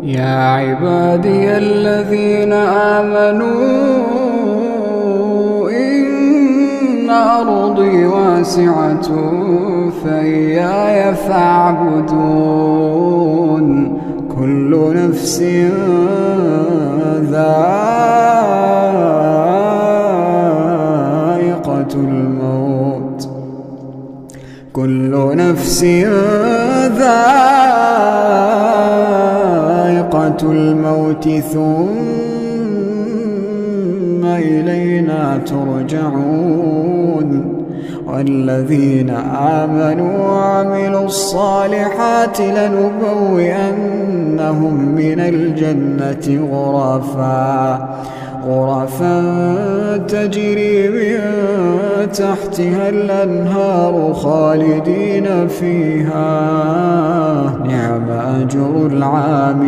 يا عبادي الذين آمنوا إن أرضي واسعة فإياي فاعبدون كل نفس ذائقة الموت كل نفس ذائقة الموت ثم إلينا ترجعون والذين آمنوا وعملوا الصالحات لنبوئنهم من الجنة غرفا تجري من تحتها الأنهار خالدين فيها نعم أجر العاملين.